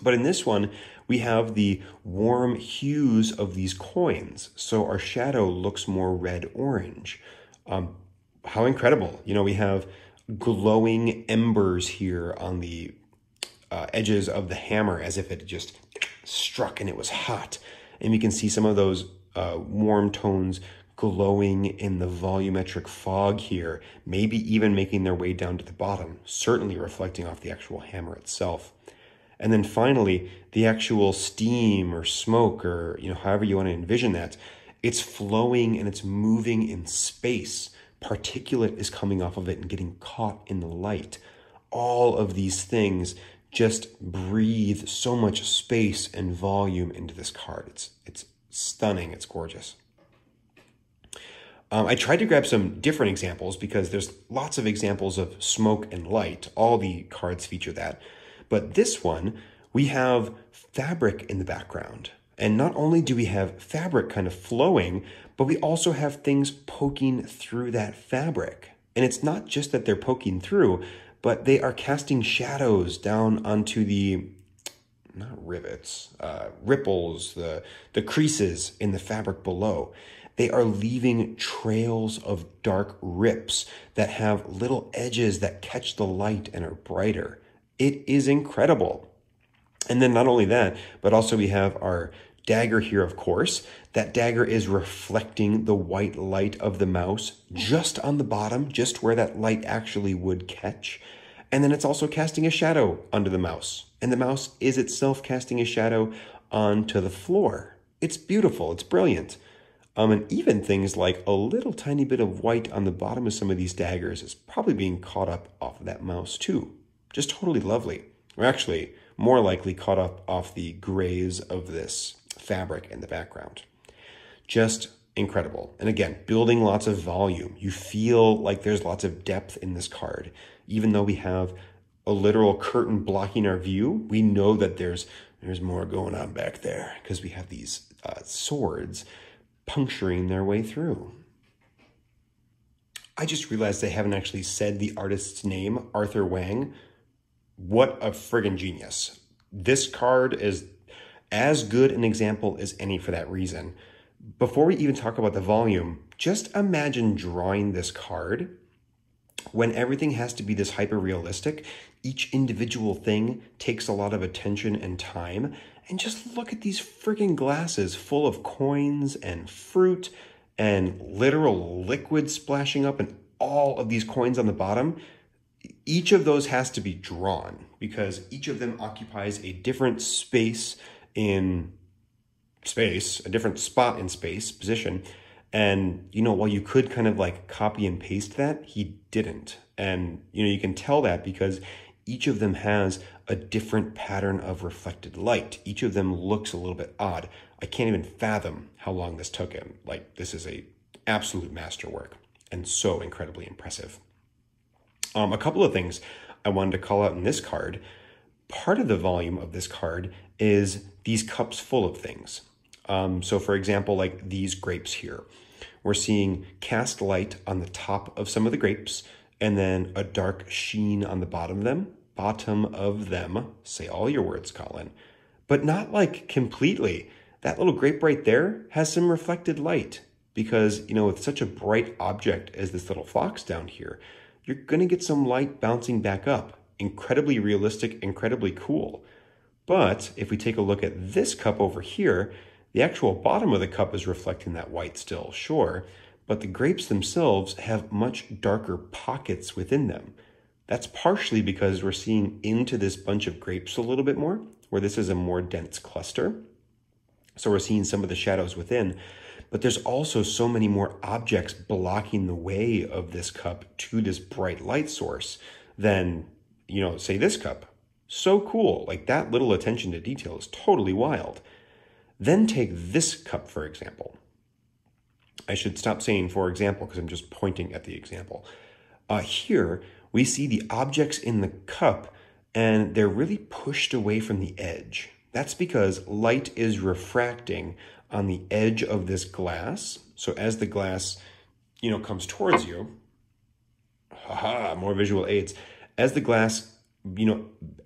But in this one, we have the warm hues of these coins. So our shadow looks more red-orange. How incredible. We have glowing embers here on the edges of the hammer as if it just struck and it was hot. And we can see some of those warm tones glowing in the volumetric fog here, maybe even making their way down to the bottom, certainly reflecting off the actual hammer itself. And then finally, the actual steam or smoke or, however you want to envision that, it's flowing and it's moving in space. Particulate is coming off of it and getting caught in the light. All of these things just breathe so much space and volume into this card. It's stunning. It's gorgeous. I tried to grab some different examples because there's lots of examples of smoke and light. All the cards feature that. But this one, we have fabric in the background. And not only do we have fabric kind of flowing, but we also have things poking through that fabric. And it's not just that they're poking through, but they are casting shadows down onto the, not rivets, ripples, the creases in the fabric below. They are leaving trails of dark rips that have little edges that catch the light and are brighter. It is incredible. And then not only that, but also we have our dagger here, of course. That dagger is reflecting the white light of the mouse just on the bottom, just where that light actually would catch. And then it's also casting a shadow onto the mouse. And the mouse is itself casting a shadow onto the floor. It's beautiful. It's brilliant. And even things like a little tiny bit of white on the bottom of some of these daggers is probably being caught up off of that mouse too. Just totally lovely. Or actually, more likely caught up off the grays of this fabric in the background. Just incredible. And again, building lots of volume. You feel like there's lots of depth in this card. Even though we have a literal curtain blocking our view, we know that there's more going on back there because we have these swords puncturing their way through. I just realized I haven't actually said the artist's name, Arthur Wang. What a friggin' genius. This card is As good an example as any for that reason. Before we even talk about the volume, just imagine drawing this card when everything has to be this hyper realistic. Each individual thing takes a lot of attention and time. And just look at these freaking glasses full of coins and fruit and literal liquid splashing up and all of these coins on the bottom. Each of those has to be drawn because each of them occupies a different space in space, a different spot in space, position. And, you know, while you could kind of like copy and paste that, he didn't. And, you know, you can tell that because each of them has a different pattern of reflected light. Each of them looks a little bit odd. I can't even fathom how long this took him. Like, this is a absolute masterwork and so incredibly impressive. A couple of things I wanted to call out in this card. Part of the volume of this card is these cups full of things. So for example, like these grapes here, we're seeing cast light on the top of some of the grapes and then a dark sheen on the bottom of them. Say all your words, Colin, but not like completely. That little grape right there has some reflected light because, you know, with such a bright object as this little fox down here, you're going to get some light bouncing back up. Incredibly realistic, incredibly cool. But if we take a look at this cup over here, the actual bottom of the cup is reflecting that white still, sure, but the grapes themselves have much darker pockets within them. That's partially because we're seeing into this bunch of grapes a little bit more, where this is a more dense cluster. So we're seeing some of the shadows within, but there's also so many more objects blocking the way of this cup to this bright light source than, you know, say this cup. So cool. Like that little attention to detail is totally wild. Then take this cup, for example. I should stop saying for example because I'm just pointing at the example. Here, we see the objects in the cup and they're really pushed away from the edge. That's because light is refracting on the edge of this glass. So as the glass, you know, comes towards you, more visual aids. As the glass, you know,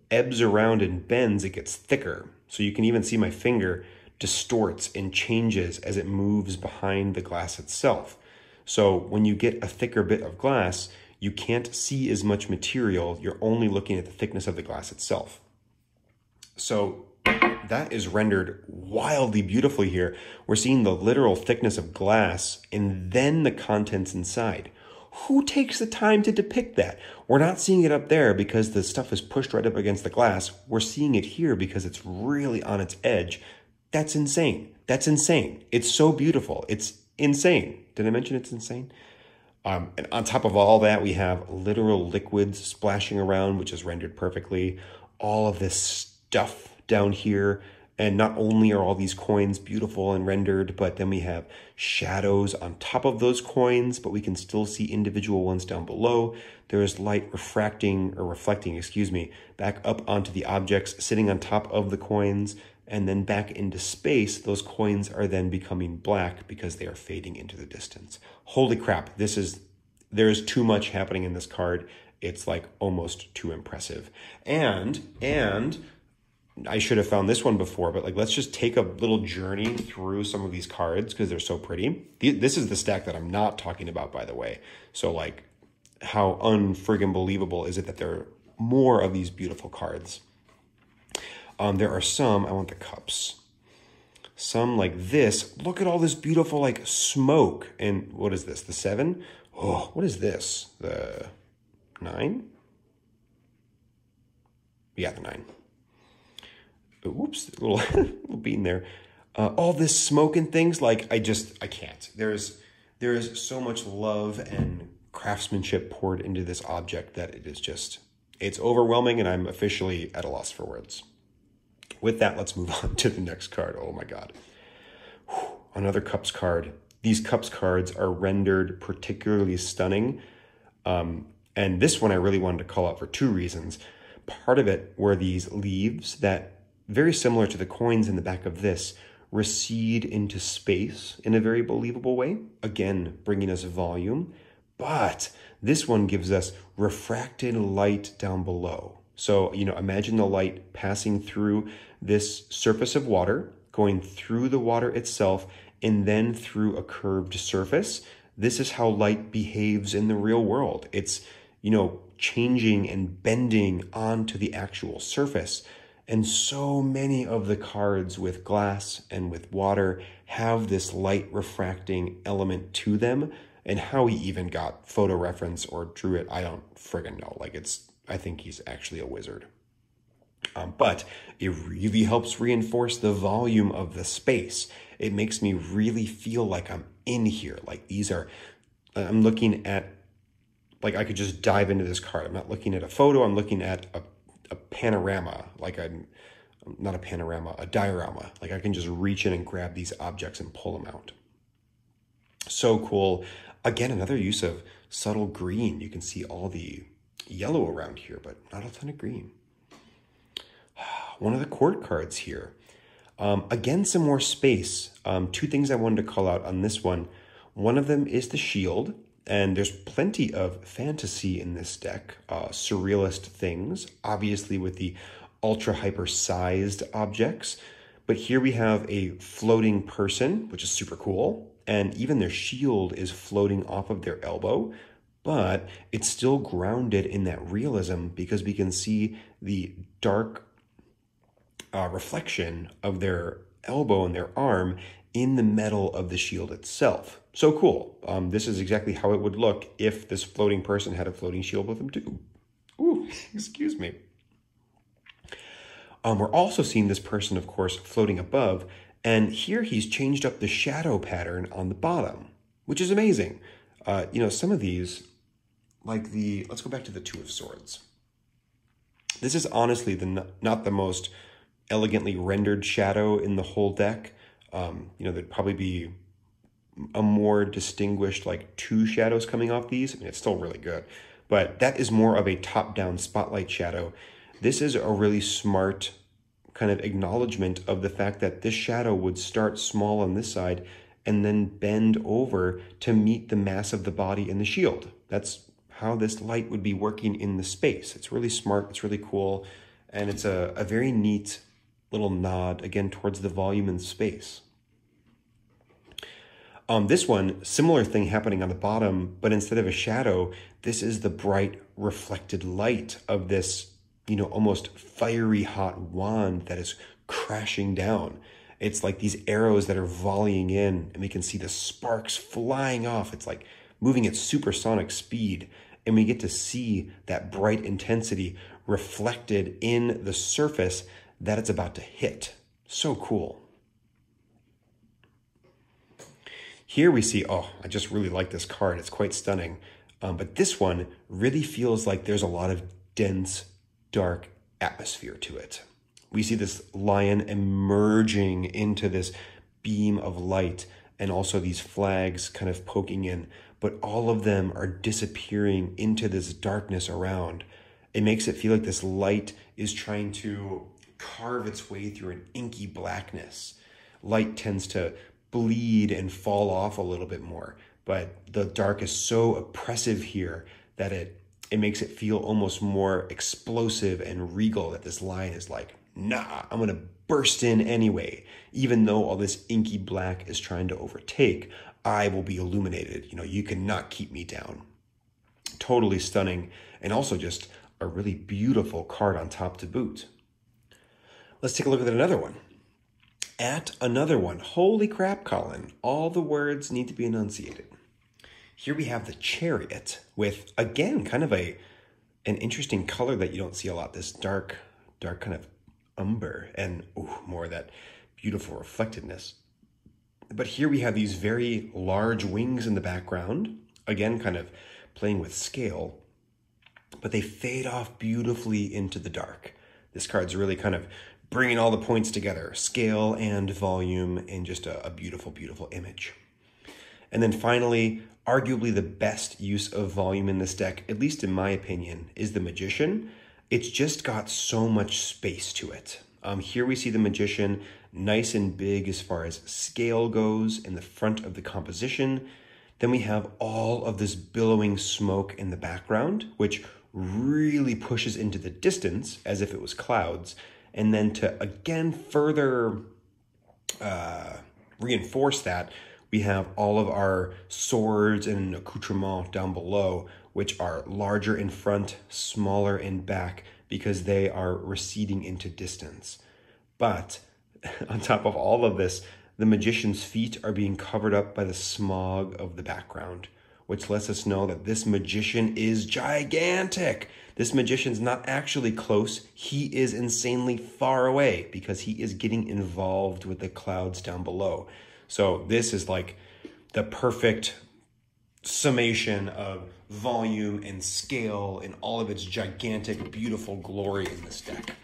ebbs around and bends, it gets thicker. So you can even see my finger distorts and changes as it moves behind the glass itself. So when you get a thicker bit of glass, you can't see as much material. You're only looking at the thickness of the glass itself. So that is rendered wildly beautifully here. We're seeing the literal thickness of glass and then the contents inside. Who takes the time to depict that? We're not seeing it up there because the stuff is pushed right up against the glass. We're seeing it here because it's really on its edge. That's insane. That's insane. It's so beautiful. It's insane. Did I mention it's insane? And on top of all that, we have literal liquids splashing around, which is rendered perfectly. All of this stuff down here. And not only are all these coins beautiful and rendered, but then we have shadows on top of those coins, but we can still see individual ones down below. There is light reflecting, back up onto the objects sitting on top of the coins, and then back into space. Those coins are then becoming black because they are fading into the distance. Holy crap, there's too much happening in this card. It's like almost too impressive. And I should have found this one before, but like, let's just take a little journey through some of these cards because they're so pretty. This is the stack that I'm not talking about, by the way. So like, how unfriggin' believable is it that there are more of these beautiful cards? There are some, I want the cups. Some like this. Look at all this beautiful like smoke. And what is this? The 7? Oh, what is this? The 9? Yeah, the 9. Oops, a little bean there. All this smoke and things, like I can't. There is so much love and craftsmanship poured into this object that it's overwhelming, and I'm officially at a loss for words. With that, let's move on to the next card. Oh my God. Whew, another cups card. These cups cards are rendered particularly stunning. And this one I really wanted to call out for 2 reasons. Part of it were these leaves that, very similar to the coins in the back of this, recede into space in a very believable way. Again, bringing us volume. But this one gives us refracted light down below. So, you know, imagine the light passing through this surface of water, going through the water itself, and then through a curved surface. This is how light behaves in the real world. It's, you know, changing and bending onto the actual surface. And so many of the cards with glass and with water have this light refracting element to them. And how he even got photo reference or drew it, I don't friggin' know. Like, I think he's actually a wizard. But it really helps reinforce the volume of the space. It makes me really feel like I'm in here. Like, I'm looking at, like, I could just dive into this card. I'm not looking at a photo. I'm looking at a panorama. Like, not a panorama, a diorama. Like, I can just reach in and grab these objects and pull them out. So cool. Again, another use of subtle green. You can see all the yellow around here, but not a ton of green. One of the court cards here. Again, some more space. Two things I wanted to call out on this one. One of them is the shield, and there's plenty of fantasy in this deck. Surrealist things, obviously with the ultra hyper sized objects. But here we have a floating person, which is super cool. And even their shield is floating off of their elbow, but it's still grounded in that realism because we can see the dark reflection of their elbow and their arm in the metal of the shield itself. So cool. This is exactly how it would look if this floating person had a floating shield with them too. Ooh, excuse me. We're also seeing this person, of course, floating above. And here he's changed up the shadow pattern on the bottom, which is amazing. You know, some of these, like let's go back to the Two of Swords. This is honestly not the most elegantly rendered shadow in the whole deck. You know, there'd probably be a more distinguished, like, two shadows coming off these. I mean, it's still really good, but that is more of a top-down spotlight shadow. This is a really smart kind of acknowledgement of the fact that this shadow would start small on this side and then bend over to meet the mass of the body in the shield. That's how this light would be working in the space. It's really smart, it's really cool, and it's a very neat little nod, again, towards the volume and space. This one, similar thing happening on the bottom, but instead of a shadow, this is the bright reflected light of this, you know, almost fiery hot wand that is crashing down. It's like these arrows that are volleying in, and we can see the sparks flying off. It's like moving at supersonic speed, and we get to see that bright intensity reflected in the surface that it's about to hit. So cool. Here we see, oh, I just really like this card. It's quite stunning. But this one really feels like there's a lot of dense, dark atmosphere to it. We see this lion emerging into this beam of light, and also these flags kind of poking in, but all of them are disappearing into this darkness around. It makes it feel like this light is trying to carve its way through an inky blackness. Light tends to bleed and fall off a little bit more, but the dark is so oppressive here that it makes it feel almost more explosive and regal, that this lion is like, nah, I'm gonna burst in anyway. Even though all this inky black is trying to overtake, I will be illuminated. You know, you cannot keep me down. Totally stunning, and also just a really beautiful card on top to boot. Let's take a look at another one. At another one. Holy crap, Colin. All the words need to be enunciated. Here we have the Chariot with, again, kind of an interesting color that you don't see a lot. This dark kind of umber, and more of that beautiful reflectedness. But here we have these very large wings in the background, again, kind of playing with scale, but they fade off beautifully into the dark. This card's really kind of bringing all the points together, scale and volume, in just a beautiful, beautiful image. And then finally, arguably the best use of volume in this deck, at least in my opinion, is the Magician. It's just got so much space to it. Here we see the Magician nice and big as far as scale goes in the front of the composition. Then we have all of this billowing smoke in the background, which really pushes into the distance as if it was clouds. And then to, again, further reinforce that, we have all of our swords and accoutrements down below, which are larger in front, smaller in back, because they are receding into distance. But on top of all of this, the magician's feet are being covered up by the smog of the background, which lets us know that this magician is gigantic. This magician's not actually close. He is insanely far away because he is getting involved with the clouds down below. So this is like the perfect summation of volume and scale in all of its gigantic, beautiful glory in this deck.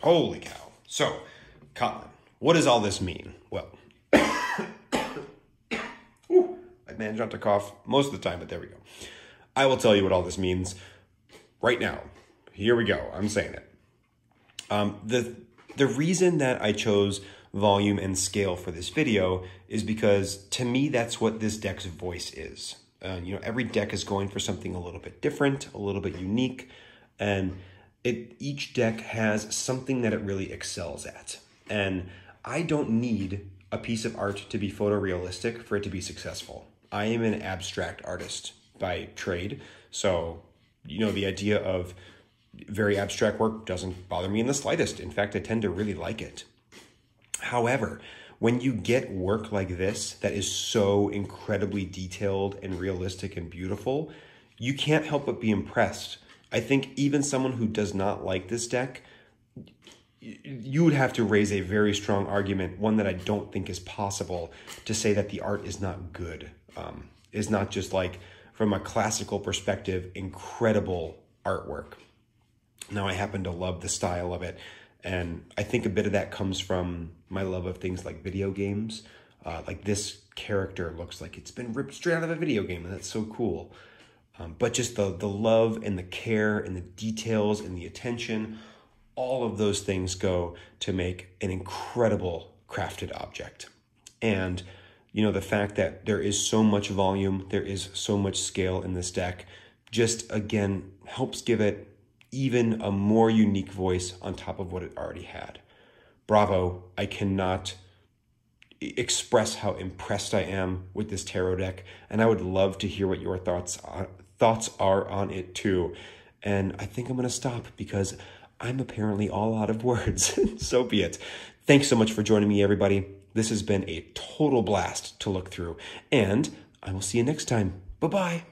Holy cow. So, Colin, what does all this mean? Well, I manage not to cough most of the time, but there we go. I will tell you what all this means right now. Here we go. I'm saying it. The reason that I chose volume and scale for this video is because, to me, that's what this deck's voice is. You know, every deck is going for something a little bit different, a little bit unique, and each deck has something that it really excels at. And I don't need a piece of art to be photorealistic for it to be successful. I am an abstract artist by trade, so, you know, the idea of very abstract work doesn't bother me in the slightest. In fact, I tend to really like it. However, when you get work like this that is so incredibly detailed and realistic and beautiful, you can't help but be impressed. I think even someone who does not like this deck, you would have to raise a very strong argument, one that I don't think is possible, to say that the art is not good. Is not just, like, from a classical perspective, incredible artwork. Now, I happen to love the style of it, and I think a bit of that comes from my love of things like video games. Like, this character looks like it's been ripped straight out of a video game, and that's so cool. But just the love and the care and the details and the attention, all of those things go to make an incredible crafted object. And, you know, the fact that there is so much volume, there is so much scale in this deck, just, again, helps give it even a more unique voice on top of what it already had. Bravo. I cannot express how impressed I am with this tarot deck, and I would love to hear what your thoughts are on it too. And I think I'm going to stop because I'm apparently all out of words. So be it. Thanks so much for joining me, everybody. This has been a total blast to look through, and I will see you next time. Bye-bye.